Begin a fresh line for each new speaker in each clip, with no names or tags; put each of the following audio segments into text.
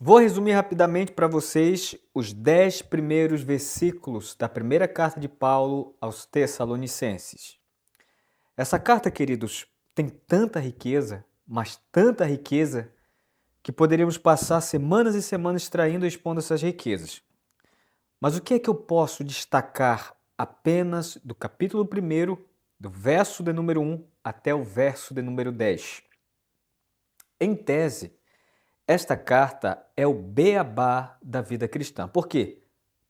Vou resumir rapidamente para vocês os 10 primeiros versículos da primeira carta de Paulo aos Tessalonicenses. Essa carta, queridos, tem tanta riqueza, mas tanta riqueza, que poderíamos passar semanas e semanas extraindo e expondo essas riquezas. Mas o que é que eu posso destacar apenas do capítulo 1, do verso de número 1 até o verso de número 10? Em tese, esta carta é o beabá da vida cristã. Por quê?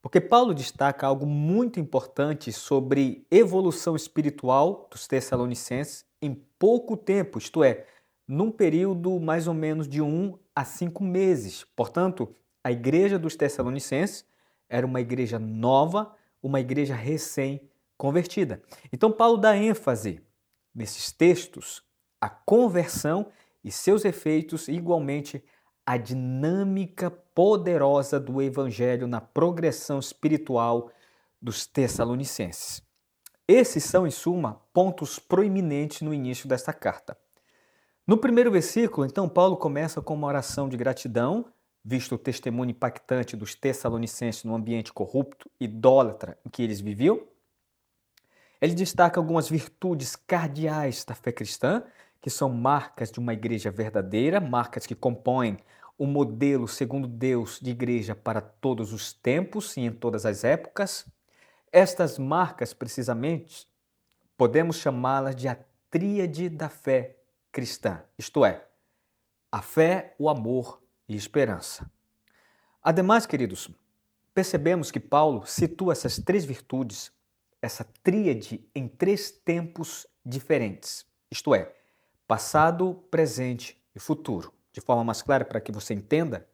Porque Paulo destaca algo muito importante sobre evolução espiritual dos Tessalonicenses em pouco tempo, isto é, num período mais ou menos de 1 a 5 meses. Portanto, a igreja dos Tessalonicenses era uma igreja nova, uma igreja recém-convertida. Então, Paulo dá ênfase nesses textos à conversão e seus efeitos, igualmente a dinâmica poderosa do Evangelho na progressão espiritual dos Tessalonicenses. Esses são, em suma, pontos proeminentes no início desta carta. No primeiro versículo, então, Paulo começa com uma oração de gratidão, visto o testemunho impactante dos Tessalonicenses no ambiente corrupto, idólatra em que eles viviam. Ele destaca algumas virtudes cardeais da fé cristã, que são marcas de uma igreja verdadeira, marcas que compõem o modelo segundo Deus de igreja para todos os tempos e em todas as épocas. Estas marcas, precisamente, podemos chamá-las de a tríade da fé cristã, isto é, a fé, o amor e a esperança. Ademais, queridos, percebemos que Paulo situa essas três virtudes, essa tríade, em três tempos diferentes, isto é, passado, presente e futuro. De forma mais clara, para que você entenda,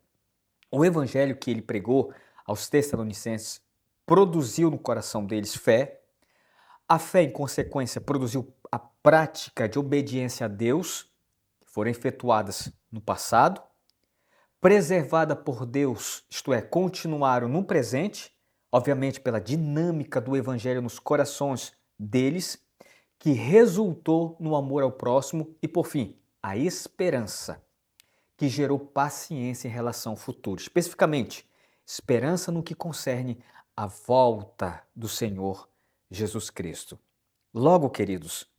o evangelho que ele pregou aos Tessalonicenses produziu no coração deles fé. A fé, em consequência, produziu a prática de obediência a Deus, que foram efetuadas no passado, preservada por Deus, isto é, continuaram no presente, obviamente pela dinâmica do evangelho nos corações deles, que resultou no amor ao próximo e, por fim, a esperança, que gerou paciência em relação ao futuro. Especificamente, esperança no que concerne a volta do Senhor Jesus Cristo. Logo, queridos,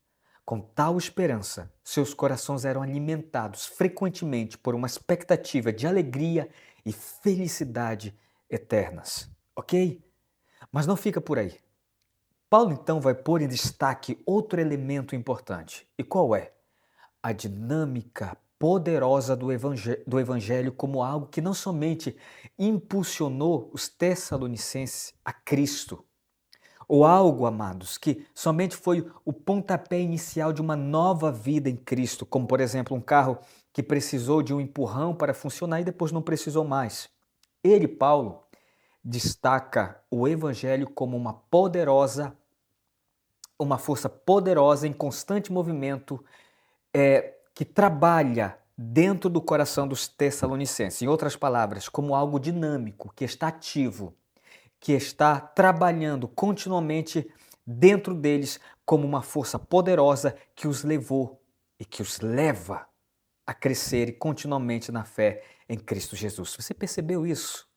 com tal esperança, seus corações eram alimentados frequentemente por uma expectativa de alegria e felicidade eternas. Ok? Mas não fica por aí. Paulo então vai pôr em destaque outro elemento importante. E qual é? A dinâmica poderosa do evangelho como algo que não somente impulsionou os Tessalonicenses a Cristo, ou algo, amados, que somente foi o pontapé inicial de uma nova vida em Cristo, como por exemplo um carro que precisou de um empurrão para funcionar e depois não precisou mais. Ele, Paulo, destaca o evangelho como uma força poderosa em constante movimento, que trabalha dentro do coração dos Tessalonicenses. Em outras palavras, como algo dinâmico, que está ativo, que está trabalhando continuamente dentro deles como uma força poderosa que os levou e que os leva a crescer continuamente na fé em Cristo Jesus. Você percebeu isso?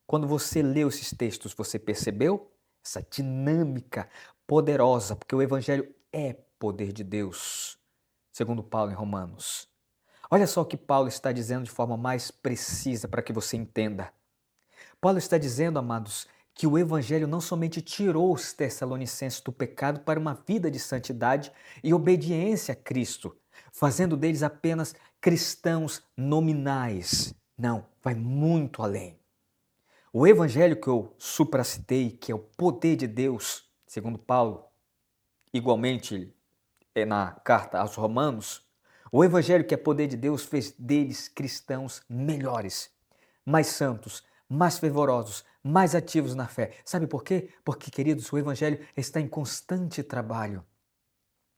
Quando você leu esses textos, você percebeu essa dinâmica poderosa, porque o Evangelho é poder de Deus, segundo Paulo em Romanos. Olha só o que Paulo está dizendo de forma mais precisa para que você entenda. Paulo está dizendo, amados, que o Evangelho não somente tirou os Tessalonicenses do pecado para uma vida de santidade e obediência a Cristo, fazendo deles apenas cristãos nominais. Não, vai muito além. O evangelho que eu supracitei, que é o poder de Deus, segundo Paulo, igualmente é na carta aos Romanos, o evangelho que é poder de Deus fez deles cristãos melhores, mais santos, mais fervorosos, mais ativos na fé. Sabe por quê? Porque, queridos, o evangelho está em constante trabalho.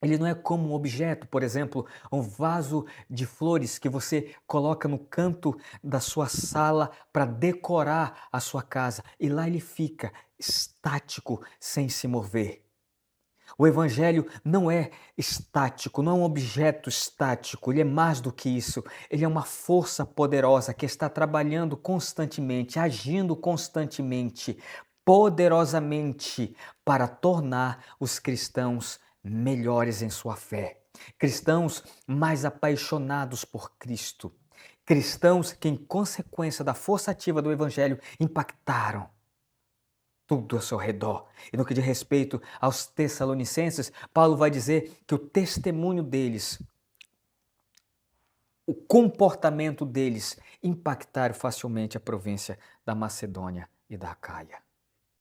Ele não é como um objeto, por exemplo, um vaso de flores que você coloca no canto da sua sala para decorar a sua casa e lá ele fica estático, sem se mover. O Evangelho não é estático, não é um objeto estático, ele é mais do que isso. Ele é uma força poderosa que está trabalhando constantemente, agindo constantemente, poderosamente, para tornar os cristãos melhores em sua fé. Cristãos mais apaixonados por Cristo. Cristãos que, em consequência da força ativa do Evangelho, impactaram tudo ao seu redor. E no que diz respeito aos Tessalonicenses, Paulo vai dizer que o testemunho deles, o comportamento deles, impactaram facilmente a província da Macedônia e da Acaia.